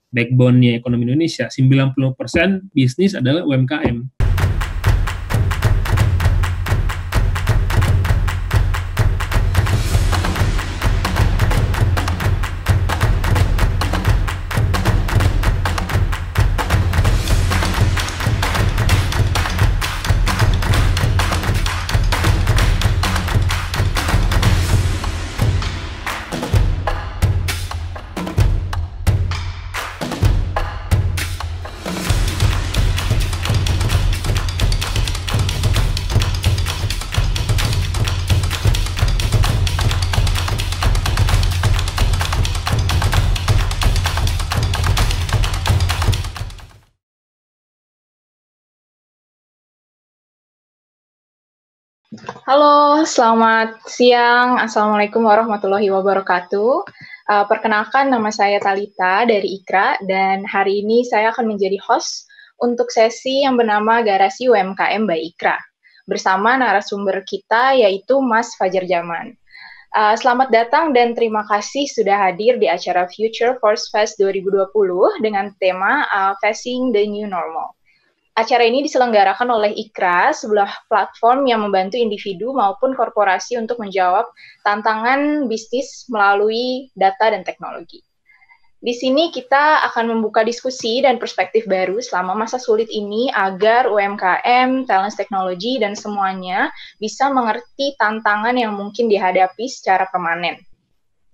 backbone-nya ekonomi Indonesia. 90% bisnis adalah UMKM. Halo, selamat siang. Assalamualaikum warahmatullahi wabarakatuh. Perkenalkan, nama saya Talita dari IKRA, dan hari ini saya akan menjadi host untuk sesi yang bernama Garasi UMKM by IKRA, bersama narasumber kita yaitu Mas Fajar Zaman. Selamat datang dan terima kasih sudah hadir di acara Future Force Fest 2020 dengan tema Facing the New Normal. Acara ini diselenggarakan oleh IKRA, sebuah platform yang membantu individu maupun korporasi untuk menjawab tantangan bisnis melalui data dan teknologi. Di sini kita akan membuka diskusi dan perspektif baru selama masa sulit ini agar UMKM, talent teknologi, dan semuanya bisa mengerti tantangan yang mungkin dihadapi secara permanen.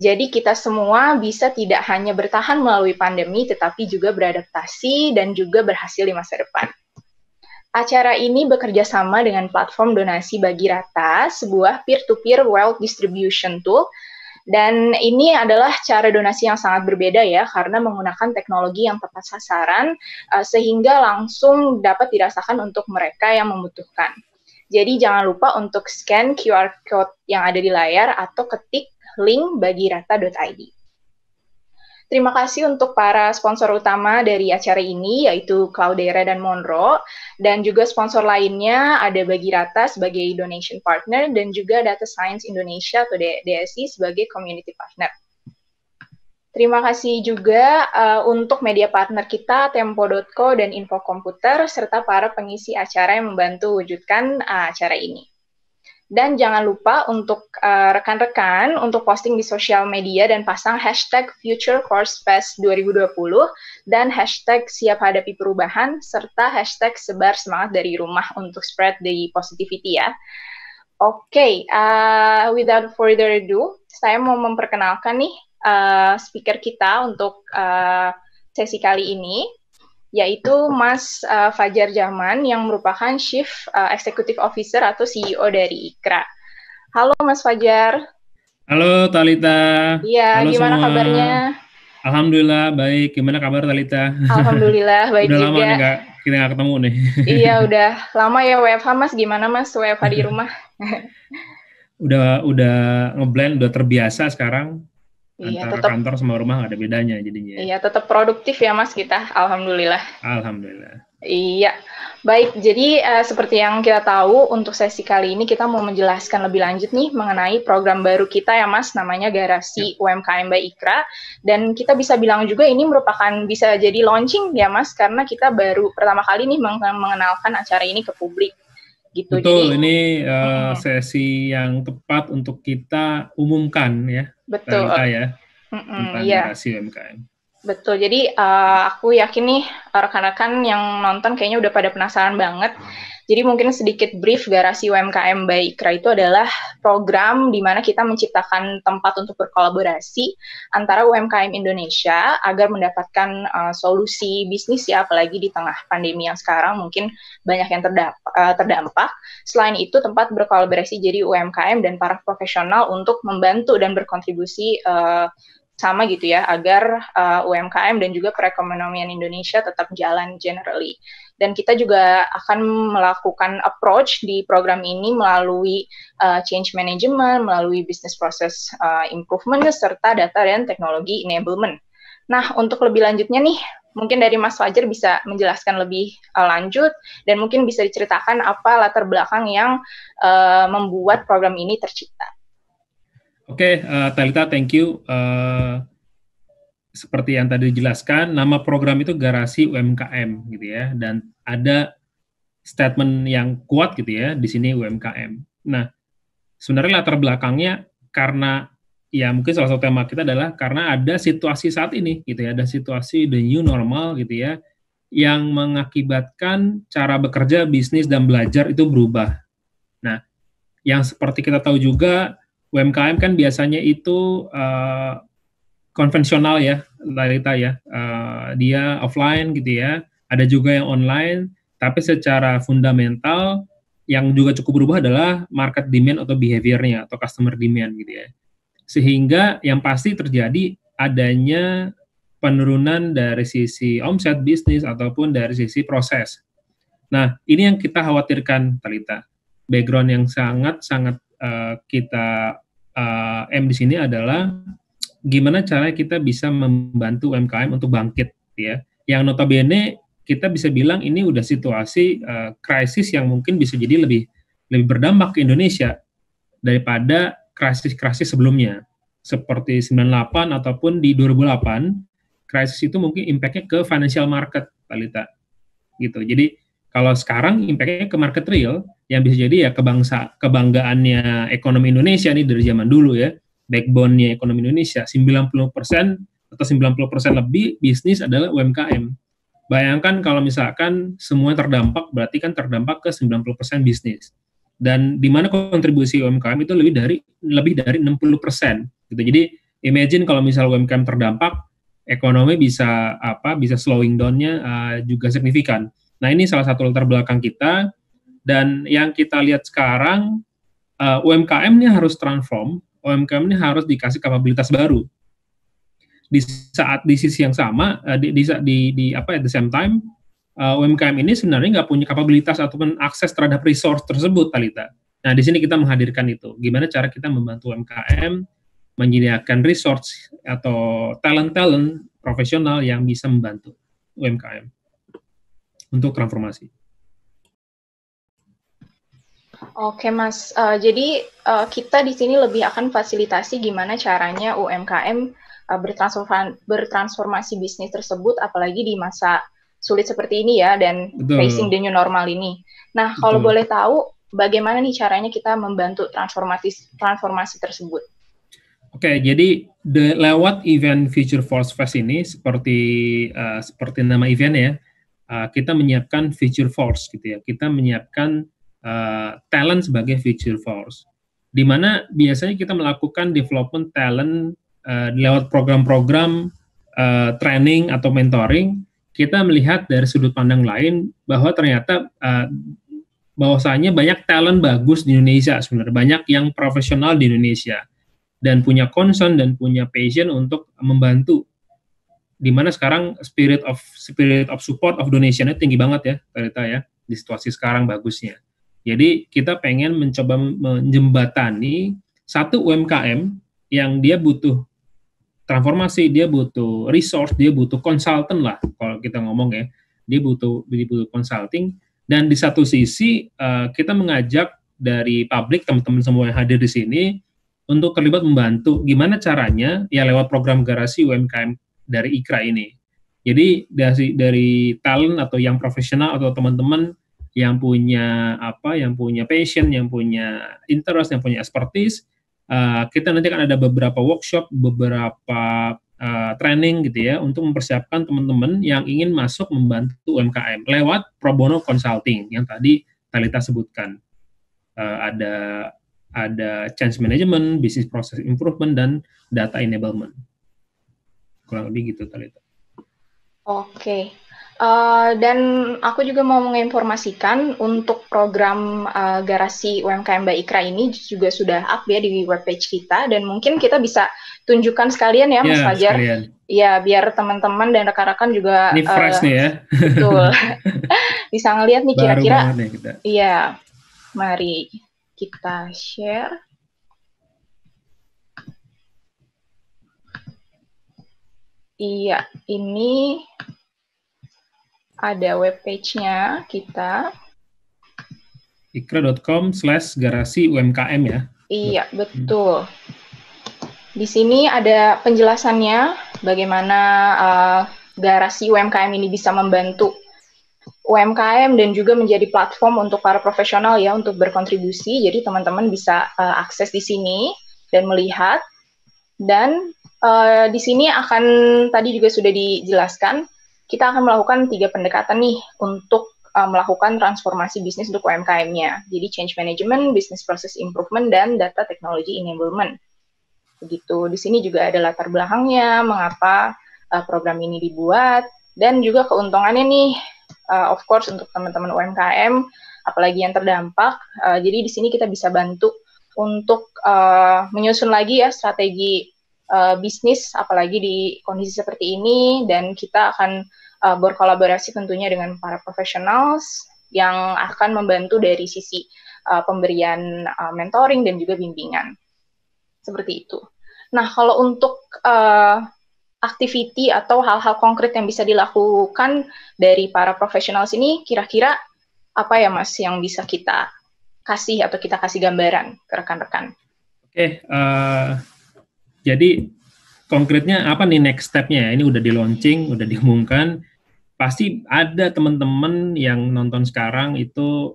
Jadi kita semua bisa tidak hanya bertahan melalui pandemi, tetapi juga beradaptasi dan juga berhasil di masa depan. Acara ini bekerja sama dengan platform donasi bagi rata, sebuah peer-to-peer wealth distribution tool, dan ini adalah cara donasi yang sangat berbeda ya, karena menggunakan teknologi yang tepat sasaran, sehingga langsung dapat dirasakan untuk mereka yang membutuhkan. Jadi jangan lupa untuk scan QR code yang ada di layar atau ketik link bagirata.id. Terima kasih untuk para sponsor utama dari acara ini, yaitu Cloudera dan Monroe, dan juga sponsor lainnya ada Bagirata sebagai donation partner, dan juga Data Science Indonesia atau DSI sebagai community partner. Terima kasih juga untuk media partner kita, Tempo.co dan Info Komputer, serta para pengisi acara yang membantu wujudkan acara ini. Dan jangan lupa untuk rekan-rekan untuk posting di sosial media dan pasang hashtag Future Force Fest 2020 dan hashtag siap hadapi perubahan serta hashtag sebar semangat dari rumah untuk spread the positivity ya. Oke, without further ado, saya mau memperkenalkan nih speaker kita untuk sesi kali ini, yaitu Mas Fajar Zaman yang merupakan Chief Executive Officer atau CEO dari IKRA. Halo Mas Fajar. Halo Talita. Iya, halo gimana semua. Kabarnya? Alhamdulillah baik. Gimana kabar Talita? Alhamdulillah baik udah juga. Udah lama nih kita nggak ketemu nih. Iya, udah lama ya WFH Mas. Gimana Mas WFH di rumah? udah ngeblend, udah terbiasa sekarang. Iya, antara tetap, kantor sama rumah nggak ada bedanya jadinya. Iya, tetap produktif ya Mas kita, alhamdulillah. Alhamdulillah. Iya, baik. Jadi seperti yang kita tahu, untuk sesi kali ini kita mau menjelaskan lebih lanjut nih mengenai program baru kita ya Mas, namanya Garasi UMKM by IKRA. Dan kita bisa bilang juga ini merupakan bisa jadi launching ya Mas, karena kita baru pertama kali nih mengenalkan acara ini ke publik. Gitu. Betul, jadi, ini sesi yang tepat untuk kita umumkan ya. Betul. Talita ya, tentang Garasi UMKM. Betul, jadi aku yakin nih rekan-rekan yang nonton kayaknya udah pada penasaran banget. Jadi mungkin sedikit brief Garasi UMKM by IKRA itu adalah program di mana kita menciptakan tempat untuk berkolaborasi antara UMKM Indonesia agar mendapatkan solusi bisnis ya, apalagi di tengah pandemi yang sekarang mungkin banyak yang terdampak. Selain itu tempat berkolaborasi jadi UMKM dan para profesional untuk membantu dan berkontribusi sama gitu ya, agar UMKM dan juga perekonomian Indonesia tetap jalan generally. Dan kita juga akan melakukan approach di program ini melalui change management, melalui business process improvement, serta data dan teknologi enablement. Nah, untuk lebih lanjutnya nih, mungkin dari Mas Fajar bisa menjelaskan lebih lanjut, dan mungkin bisa diceritakan apa latar belakang yang membuat program ini tercipta. Oke, Talita, thank you. seperti yang tadi dijelaskan, nama program itu Garasi UMKM gitu ya, dan ada statement yang kuat gitu ya di sini UMKM. Nah, sebenarnya latar belakangnya karena ya mungkin salah satu tema kita adalah karena ada situasi saat ini gitu ya, ada situasi the new normal gitu ya, yang mengakibatkan cara bekerja, bisnis dan belajar itu berubah. Nah, yang seperti kita tahu juga UMKM kan biasanya itu konvensional ya, Larita ya, dia offline gitu ya, ada juga yang online, tapi secara fundamental yang juga cukup berubah adalah market demand atau behavior-nya atau customer demand gitu ya. Sehingga yang pasti terjadi adanya penurunan dari sisi omset bisnis ataupun dari sisi proses. Nah, ini yang kita khawatirkan, Talita. Background yang sangat-sangat kita di sini adalah gimana cara kita bisa membantu UMKM untuk bangkit, ya. Yang notabene kita bisa bilang ini udah situasi krisis yang mungkin bisa jadi lebih berdampak ke Indonesia daripada krisis-krisis sebelumnya. Seperti 98 ataupun di 2008, krisis itu mungkin impact-nya ke financial market, Talita. Gitu. Jadi kalau sekarang impact-nya ke market real, yang bisa jadi ya kebanggaannya ekonomi Indonesia nih dari zaman dulu ya, backbone-nya ekonomi Indonesia, 90% atau 90% lebih bisnis adalah UMKM. Bayangkan kalau misalkan semua terdampak, berarti kan terdampak ke 90% bisnis. Dan di mana kontribusi UMKM itu lebih dari 60%. Gitu. Jadi imagine kalau misal UMKM terdampak, ekonomi bisa slowing down-nya juga signifikan. Nah, ini salah satu latar belakang kita, dan yang kita lihat sekarang UMKM-nya harus transform, UMKM-nya harus dikasih kapabilitas baru. Di sisi yang sama, at the same time, UMKM ini sebenarnya nggak punya kapabilitas ataupun akses terhadap resource tersebut, Talita. Nah, di sini kita menghadirkan itu. Gimana cara kita membantu UMKM menyediakan resource atau talent profesional yang bisa membantu UMKM untuk transformasi. Oke, Mas. Jadi kita di sini lebih akan fasilitasi gimana caranya UMKM bertransformasi bisnis tersebut, apalagi di masa sulit seperti ini ya, dan facing the new normal ini. Nah, kalau boleh tahu, bagaimana nih caranya kita membantu transformasi tersebut? Oke, jadi lewat event Future Force Fest ini, seperti nama eventnya, kita menyiapkan Future Force gitu ya. Kita menyiapkan talent sebagai Future Force, di mana biasanya kita melakukan development talent lewat program-program training atau mentoring. Kita melihat dari sudut pandang lain bahwa ternyata bahwasanya banyak talent bagus di Indonesia sebenarnya, banyak yang profesional di Indonesia dan punya concern dan punya passion untuk membantu. Di mana sekarang spirit of support of donation-nya tinggi banget ya, Talita ya, di situasi sekarang bagusnya. Jadi kita pengen mencoba menjembatani satu UMKM yang dia butuh transformasi, dia butuh resource, dia butuh konsultan lah kalau kita ngomong ya, dia butuh consulting, dan di satu sisi kita mengajak dari publik, teman-teman semua yang hadir di sini untuk terlibat membantu gimana caranya ya lewat program Garasi UMKM dari IKRA ini. Jadi dari talent atau yang profesional atau teman-teman yang punya passion, yang punya interest, yang punya expertise, kita nanti akan ada beberapa workshop, beberapa training gitu ya, untuk mempersiapkan teman-teman yang ingin masuk membantu UMKM lewat pro bono consulting yang tadi Talita sebutkan. Ada change management, business process improvement, dan data enablement. Kurang lebih gitu, Talita. Oke. Dan aku juga mau menginformasikan untuk program Garasi UMKM by IKRA ini juga sudah up ya di webpage kita, dan mungkin kita bisa tunjukkan sekalian ya, Mas Fajar. Ya, biar teman-teman dan rekan-rekan juga ini fresh nih ya. Betul. Bisa ngelihat nih kira-kira. Iya. Mari kita share. Iya, ini ada webpage-nya kita. ikra.com/garasi UMKM ya. Iya, betul. Di sini ada penjelasannya bagaimana Garasi UMKM ini bisa membantu UMKM dan juga menjadi platform untuk para profesional ya untuk berkontribusi. Jadi teman-teman bisa akses di sini dan melihat. Dan di sini akan tadi juga sudah dijelaskan, kita akan melakukan 3 pendekatan nih untuk melakukan transformasi bisnis untuk UMKM-nya. Jadi change management, business process improvement, dan data technology enablement. Begitu. Di sini juga ada latar belakangnya, mengapa program ini dibuat, dan juga keuntungannya nih, of course untuk teman-teman UMKM, apalagi yang terdampak. Jadi di sini kita bisa bantu untuk menyusun lagi ya strategi bisnis, apalagi di kondisi seperti ini, dan kita akan berkolaborasi tentunya dengan para profesionals yang akan membantu dari sisi pemberian mentoring dan juga bimbingan. Seperti itu. Nah, kalau untuk activity atau hal-hal konkret yang bisa dilakukan dari para profesional ini, kira-kira apa ya Mas yang bisa kita kasih atau kita kasih gambaran ke rekan-rekan? Oke, jadi konkretnya apa nih next step-nya? Ini udah di launching, udah diumumkan. Pasti ada teman-teman yang nonton sekarang itu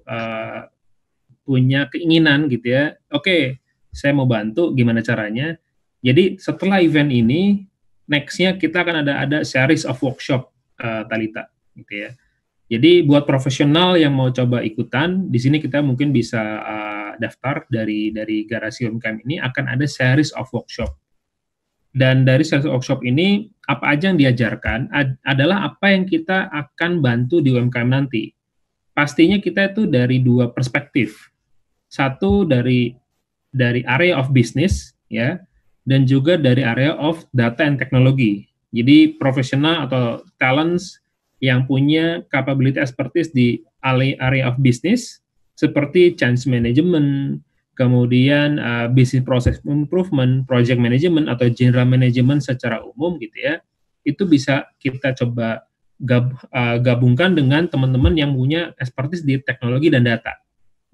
punya keinginan gitu ya. Oke, saya mau bantu, gimana caranya? Jadi setelah event ini, next-nya kita akan ada series of workshop, Talita, gitu ya. Jadi buat profesional yang mau coba ikutan, di sini kita mungkin bisa daftar dari Garasi UMKM ini akan ada series of workshop. Dan dari series of workshop ini, apa aja yang diajarkan adalah apa yang kita akan bantu di UMKM nanti. Pastinya kita itu dari 2 perspektif. Satu dari area of business ya, dan juga dari area of data and teknologi. Jadi profesional atau talents yang punya capability expertise di area of business seperti change management, kemudian business process improvement, project management atau general management secara umum gitu ya. Itu bisa kita coba gabungkan dengan teman-teman yang punya expertise di teknologi dan data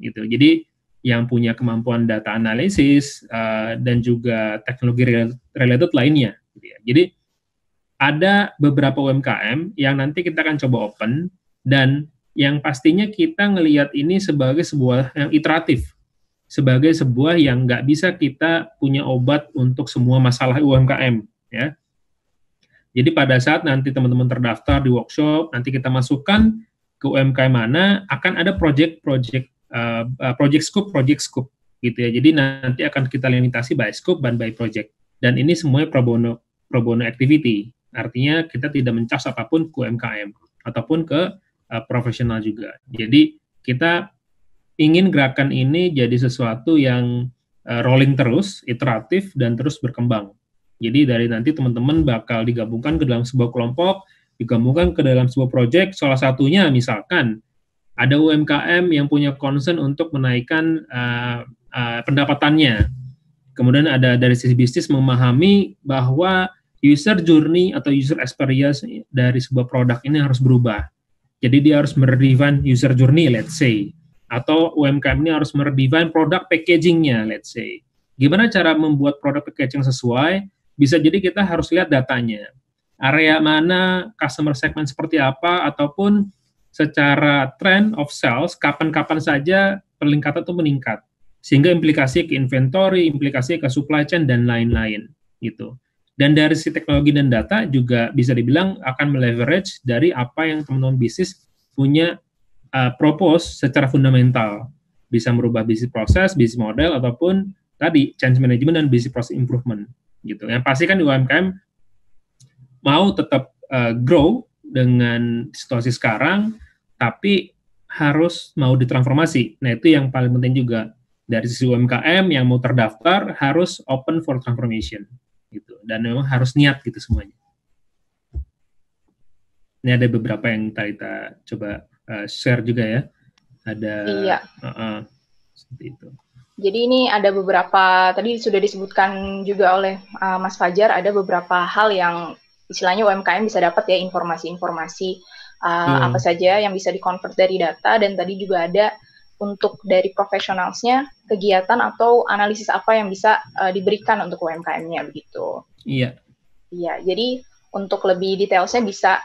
gitu. Jadi yang punya kemampuan data analisis dan juga teknologi related lainnya. Gitu ya. Jadi ada beberapa UMKM yang nanti kita akan coba open, dan yang pastinya kita ngelihat ini sebagai sebuah yang iteratif, sebagai sebuah yang nggak bisa kita punya obat untuk semua masalah UMKM. Ya. Jadi pada saat nanti teman-teman terdaftar di workshop, nanti kita masukkan ke UMKM mana, akan ada project scope gitu ya. Jadi nanti akan kita limitasi by scope dan by project. Dan ini semuanya pro bono activity. Artinya kita tidak mencas apapun ke UMKM ataupun ke profesional juga. Jadi kita ingin gerakan ini jadi sesuatu yang rolling terus, iteratif dan terus berkembang. Jadi dari nanti teman-teman bakal digabungkan ke dalam sebuah kelompok, digabungkan ke dalam sebuah project. Salah satunya misalkan ada UMKM yang punya concern untuk menaikkan pendapatannya. Kemudian ada dari sisi bisnis memahami bahwa user journey atau user experience dari sebuah produk ini harus berubah. Jadi dia harus meredefine user journey, let's say. Atau UMKM ini harus meredefine produk packaging-nya, let's say. Gimana cara membuat produk packaging sesuai? Bisa jadi kita harus lihat datanya. Area mana, customer segment seperti apa, ataupun secara trend of sales, kapan-kapan saja peningkatan itu meningkat. Sehingga implikasi ke inventory, implikasi ke supply chain, dan lain-lain. Gitu. Dan dari sisi teknologi dan data juga bisa dibilang akan meleverage dari apa yang teman-teman bisnis punya propose secara fundamental. Bisa merubah bisnis proses, bisnis model, ataupun tadi change management dan bisnis process improvement. Gitu. Yang pasti kan di UMKM mau tetap grow dengan situasi sekarang, tapi harus mau ditransformasi. Nah, itu yang paling penting juga. Dari sisi UMKM yang mau terdaftar harus open for transformation. Gitu. Dan memang harus niat gitu semuanya. Ini ada beberapa yang kita coba share juga ya. Ada iya. Seperti itu. Jadi ini ada beberapa, tadi sudah disebutkan juga oleh Mas Fajar, ada beberapa hal yang istilahnya UMKM bisa dapat ya, informasi-informasi apa saja yang bisa di-convert dari data, dan tadi juga ada untuk dari profesionalsnya kegiatan atau analisis apa yang bisa diberikan untuk UMKM-nya begitu. Iya. Iya, jadi untuk lebih detailsnya bisa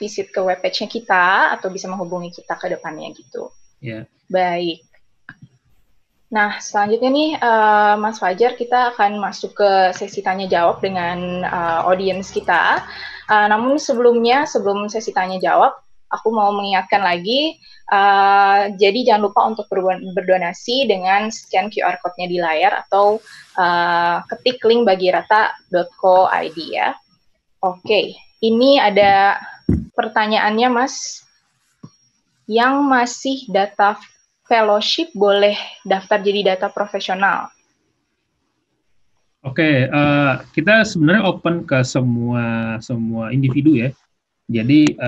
visit ke webpage-nya kita atau bisa menghubungi kita ke depannya gitu. Iya. Baik. Nah, selanjutnya nih Mas Fajar, kita akan masuk ke sesi tanya jawab dengan audiens kita. Namun sebelumnya, sebelum sesi tanya jawab, aku mau mengingatkan lagi, jadi jangan lupa untuk berdonasi dengan scan QR code-nya di layar atau ketik link bagirata.co.id ya. Oke, ini ada pertanyaannya Mas, yang masih data fellowship boleh daftar jadi data profesional? Oke, kita sebenarnya open ke semua individu ya. Jadi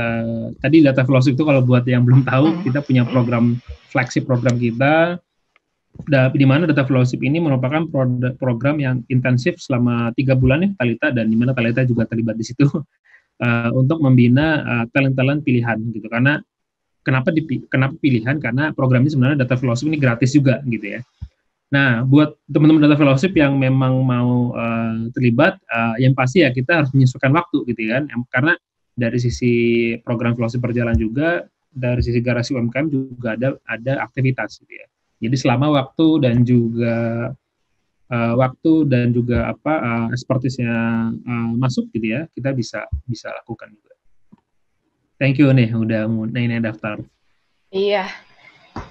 tadi data fellowship itu kalau buat yang belum tahu, kita punya program flagship program kita, di mana data fellowship ini merupakan program yang intensif selama 3 bulan ya, Talita, dan di mana Talita juga terlibat di situ untuk membina talent-talent pilihan gitu. Karena kenapa pilihan? Karena program ini sebenarnya data fellowship ini gratis juga gitu ya. Nah, buat teman-teman data fellowship yang memang mau terlibat, yang pasti ya kita harus menyesuaikan waktu gitu kan. Karena dari sisi program fellowship berjalan juga, dari sisi garasi UMKM juga ada aktivitas gitu ya. Jadi selama waktu dan juga expertise-nya masuk gitu ya, kita bisa lakukan juga. Thank you nih udah mau daftar. Iya,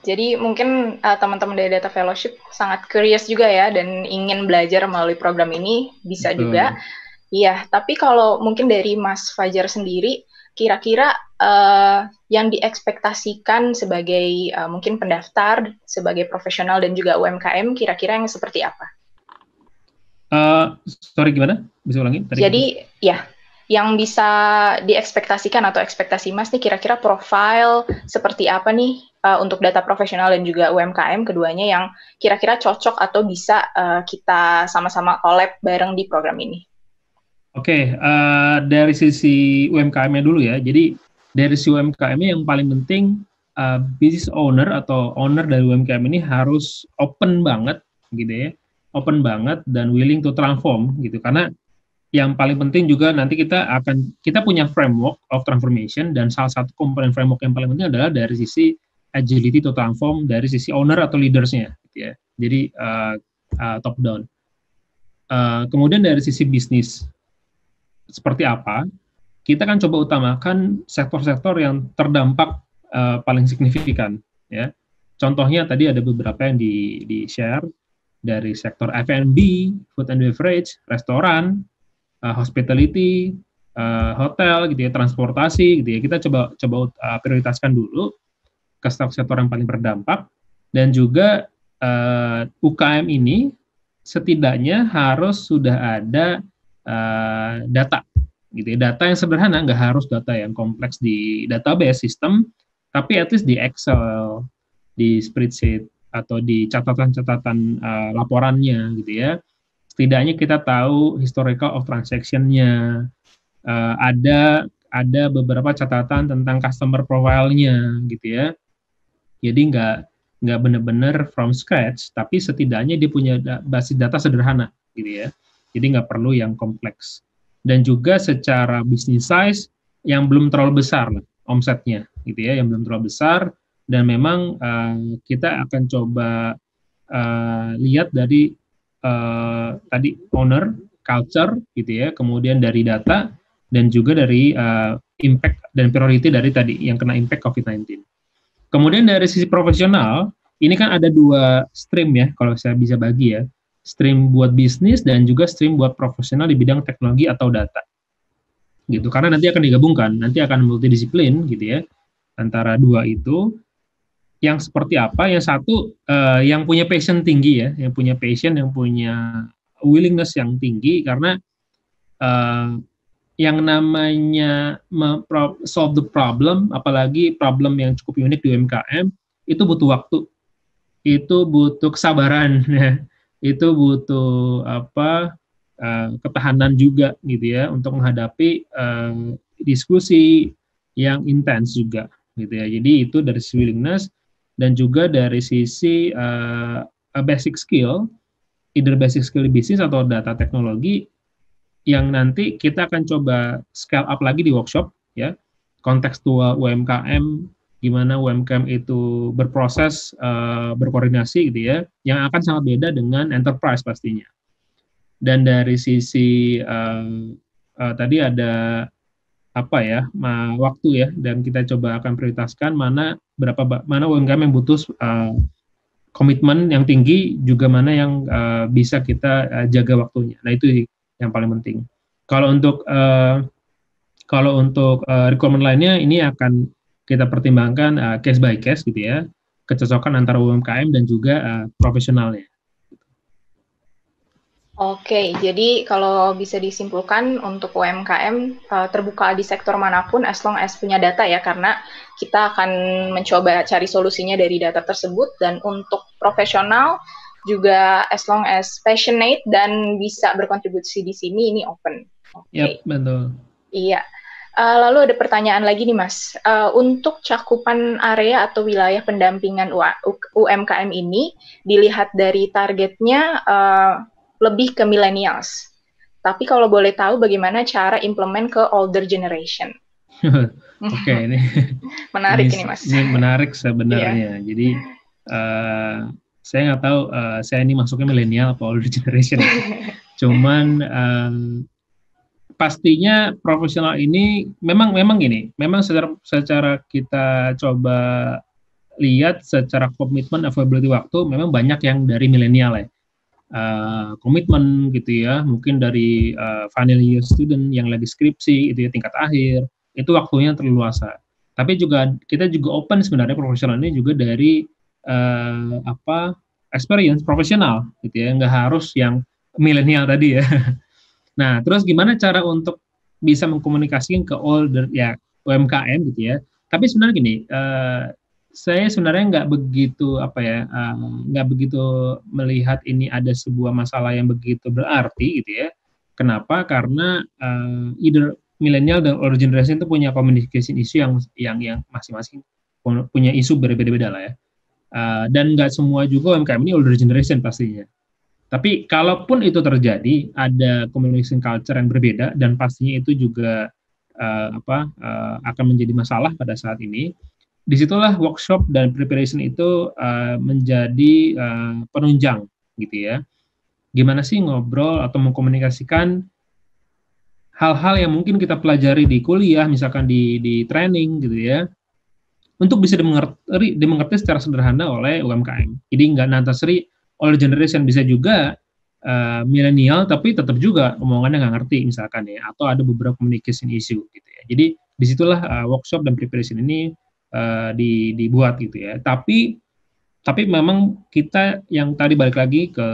jadi mungkin teman-teman dari Data Fellowship sangat curious juga ya dan ingin belajar melalui program ini, bisa juga. Iya, tapi kalau mungkin dari Mas Fajar sendiri, kira-kira yang diekspektasikan sebagai mungkin pendaftar, sebagai profesional dan juga UMKM, kira-kira yang seperti apa? Sorry, gimana? Bisa ulangi? Jadi, ya, yang bisa diekspektasikan atau ekspektasi Mas nih kira-kira profil seperti apa nih untuk data profesional dan juga UMKM keduanya yang kira-kira cocok atau bisa kita sama-sama collab bareng di program ini? Oke, dari sisi UMKM-nya dulu ya. Jadi dari sisi UMKM-nya yang paling penting business owner atau owner dari UMKM ini harus open banget gitu ya. Open banget dan willing to transform gitu. Karena yang paling penting juga nanti kita punya framework of transformation, dan salah satu komponen framework yang paling penting adalah dari sisi agility to transform dari sisi owner atau leaders-nya gitu ya. Jadi top down. Kemudian dari sisi bisnis seperti apa, kita kan coba utamakan sektor-sektor yang terdampak paling signifikan ya. Contohnya tadi ada beberapa yang di share dari sektor F&B, food and beverage, restoran, hospitality, hotel gitu ya, transportasi gitu ya. Kita coba prioritaskan dulu ke sektor yang paling berdampak, dan juga UKM ini setidaknya harus sudah ada data gitu ya. Data yang sederhana, nggak harus data yang kompleks di database sistem, tapi at least di Excel, di spreadsheet atau di catatan-catatan laporannya gitu ya. Setidaknya kita tahu historical of transaction-nya, ada beberapa catatan tentang customer profile-nya gitu ya. Jadi nggak benar-benar from scratch, tapi setidaknya dia punya basis data sederhana gitu ya. Jadi nggak perlu yang kompleks. Dan juga secara business size yang belum terlalu besar lah omsetnya gitu ya, yang belum terlalu besar. Dan memang kita akan coba lihat dari tadi owner, culture gitu ya, kemudian dari data, dan juga dari impact dan priority dari tadi yang kena impact COVID-19. Kemudian dari sisi profesional, ini kan ada 2 stream ya, kalau saya bisa bagi ya, stream buat bisnis dan juga stream buat profesional di bidang teknologi atau data. Gitu, karena nanti akan digabungkan, nanti akan multidisiplin gitu ya, antara 2 itu. Yang seperti apa? Yang satu yang punya passion tinggi ya, yang punya passion, yang punya willingness yang tinggi, karena yang namanya solve the problem, apalagi problem yang cukup unik di UMKM, itu butuh waktu, itu butuh kesabaran, itu butuh ketahanan juga gitu ya, untuk menghadapi diskusi yang intens juga gitu ya. Jadi itu dari willingness. dan juga dari sisi basic skill, either basic skill bisnis atau data teknologi yang nanti kita akan coba scale up lagi di workshop ya, kontekstual UMKM, gimana UMKM itu berproses, berkoordinasi gitu ya, yang akan sangat beda dengan enterprise pastinya. Dan dari sisi tadi ada apa ya, waktu ya, dan kita coba akan prioritaskan mana UMKM yang butuh komitmen yang tinggi, juga mana yang bisa kita jaga waktunya. Nah itu yang paling penting. Kalau untuk requirement lainnya ini akan kita pertimbangkan case by case gitu ya, kecocokan antara UMKM dan juga profesionalnya. Oke, jadi kalau bisa disimpulkan untuk UMKM terbuka di sektor manapun as long as punya data ya, karena kita akan mencoba cari solusinya dari data tersebut, dan untuk profesional juga as long as passionate dan bisa berkontribusi di sini, ini open. Yap, betul. Iya. Lalu ada pertanyaan lagi nih Mas, untuk cakupan area atau wilayah pendampingan UMKM ini dilihat dari targetnya lebih ke millennials. Tapi kalau boleh tahu bagaimana cara implement ke older generation? Oke, ini menarik ini Mas. Ini menarik sebenarnya. Yeah. Jadi saya nggak tahu saya ini masuknya milenial atau older generation. Cuman pastinya profesional ini memang gini. Memang secara kita coba lihat secara komitmen availability waktu, memang banyak yang dari milenial ya. Komitmen gitu ya, mungkin dari final year student yang lagi skripsi itu ya, tingkat akhir, itu waktunya terluasa. Tapi juga kita juga open sebenarnya profesional ini juga dari experience profesional gitu ya, nggak harus yang milenial tadi ya. Nah, terus gimana cara untuk bisa mengkomunikasikan ke older ya UMKM gitu ya. Tapi sebenarnya gini, saya sebenarnya nggak begitu melihat ini ada sebuah masalah yang begitu berarti gitu ya. Kenapa? Karena either milenial dan older generation itu punya communication issue yang masing-masing punya isu berbeda-beda lah ya. Dan nggak semua juga UMKM ini older generation pastinya. Tapi kalaupun itu terjadi, ada communication culture yang berbeda dan pastinya itu juga akan menjadi masalah pada saat ini. Disitulah workshop dan preparation itu menjadi penunjang gitu ya. Gimana sih ngobrol atau mengkomunikasikan hal-hal yang mungkin kita pelajari di kuliah, misalkan di training gitu ya, untuk bisa dimengerti secara sederhana oleh UMKM. Jadi nggak nantasri older generation, bisa juga milenial tapi tetap juga omongannya nggak ngerti misalkan ya, atau ada beberapa communication issue gitu ya. Jadi disitulah workshop dan preparation ini dibuat gitu ya. Tapi memang kita yang tadi balik lagi ke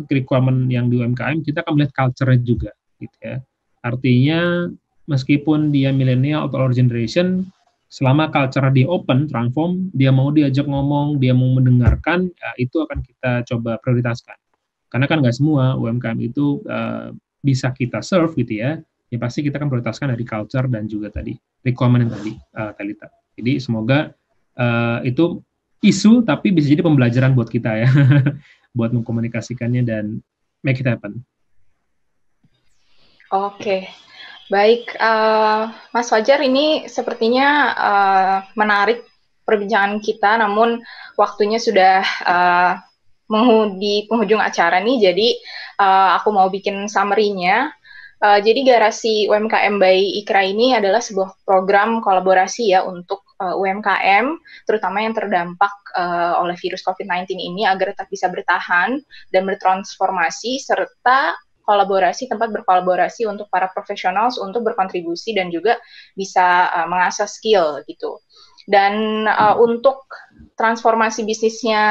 requirement yang di UMKM, kita akan melihat culture-nya juga gitu ya. Artinya meskipun dia milenial atau older generation, selama culture dia open, transform, dia mau diajak ngomong, dia mau mendengarkan, itu akan kita coba prioritaskan. Karena kan nggak semua UMKM itu bisa kita serve gitu ya. Ya pasti kita akan prioritaskan dari culture dan juga tadi requirement yang tadi Talita. Jadi semoga itu isu tapi bisa jadi pembelajaran buat kita ya, buat mengkomunikasikannya dan make it happen. Oke, baik Mas Fajar, ini sepertinya menarik perbincangan kita, namun waktunya sudah di penghujung acara nih, jadi aku mau bikin summary-nya. Jadi Garasi UMKM by IKRA ini adalah sebuah program kolaborasi ya untuk UMKM, terutama yang terdampak oleh virus COVID-19 ini, agar tetap bisa bertahan dan bertransformasi, serta tempat berkolaborasi untuk para profesional untuk berkontribusi dan juga bisa mengasah skill gitu. Dan untuk transformasi bisnisnya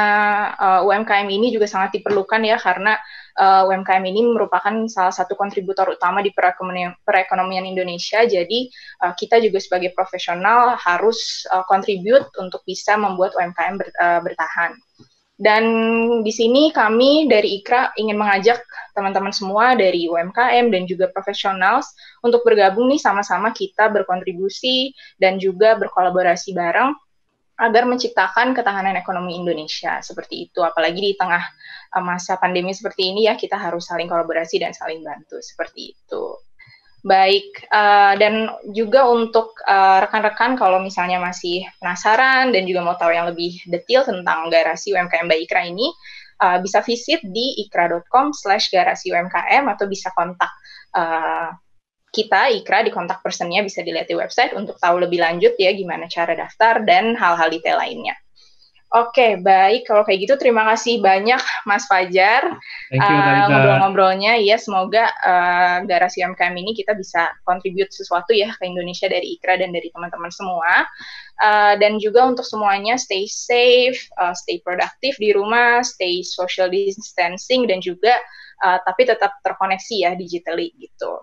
UMKM ini juga sangat diperlukan ya, karena UMKM ini merupakan salah satu kontributor utama di perekonomian Indonesia. Jadi kita juga sebagai profesional harus contribute untuk bisa membuat UMKM bertahan. Dan di sini kami dari IKRA ingin mengajak teman-teman semua dari UMKM dan juga profesional untuk bergabung nih, sama-sama kita berkontribusi dan juga berkolaborasi bareng agar menciptakan ketahanan ekonomi Indonesia seperti itu. Apalagi di tengah masa pandemi seperti ini ya, kita harus saling kolaborasi dan saling bantu seperti itu. Baik, dan juga untuk rekan-rekan kalau misalnya masih penasaran dan juga mau tahu yang lebih detail tentang Garasi UMKM by Ikra ini, bisa visit di ikra.com/garasi UMKM atau bisa kontak kita, Ikra, di kontak personnya bisa dilihat di website untuk tahu lebih lanjut ya gimana cara daftar dan hal-hal detail lainnya. Oke, baik. Kalau kayak gitu, terima kasih banyak Mas Fajar. Thank you, Talita. Ngobrol-ngobrolnya. Ya, semoga Garasi UMKM ini kita bisa contribute sesuatu ya ke Indonesia dari Ikra dan dari teman-teman semua. Dan juga untuk semuanya, stay safe, stay produktif di rumah, stay social distancing, dan juga tapi tetap terkoneksi ya digitally gitu.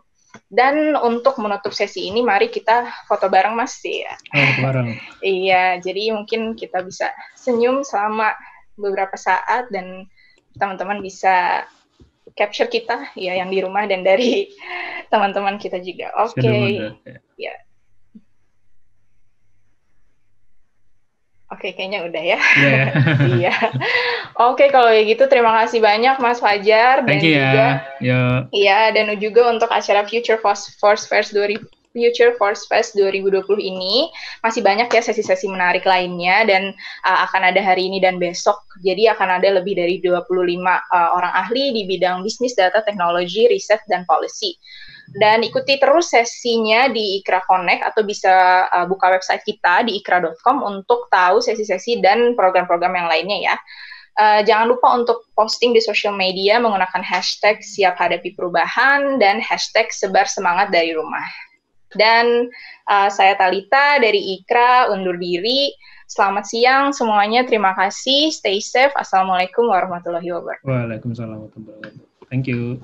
Dan untuk menutup sesi ini, mari kita foto bareng Mas ya. Foto bareng. Iya, jadi mungkin kita bisa senyum selama beberapa saat dan teman-teman bisa capture kita ya yang di rumah dan dari teman-teman kita juga. Oke. Ya. Oke, kayaknya udah ya. Iya. Oke, kalau gitu terima kasih banyak Mas Fajar dan juga iya dan juga untuk acara Future Force Fest 2020 ini masih banyak ya sesi-sesi menarik lainnya dan akan ada hari ini dan besok. Jadi akan ada lebih dari 25 orang ahli di bidang bisnis, data, teknologi, riset, dan policy. Dan ikuti terus sesinya di Ikra Connect atau bisa buka website kita di ikra.com untuk tahu sesi-sesi dan program-program yang lainnya ya. Jangan lupa untuk posting di social media menggunakan hashtag siap hadapi perubahan dan hashtag sebar semangat dari rumah. Dan saya Talita dari Ikra undur diri. Selamat siang semuanya, terima kasih, stay safe. Assalamualaikum warahmatullahi wabarakatuh. Waalaikumsalam warahmatullahi wabarakatuh. Thank you.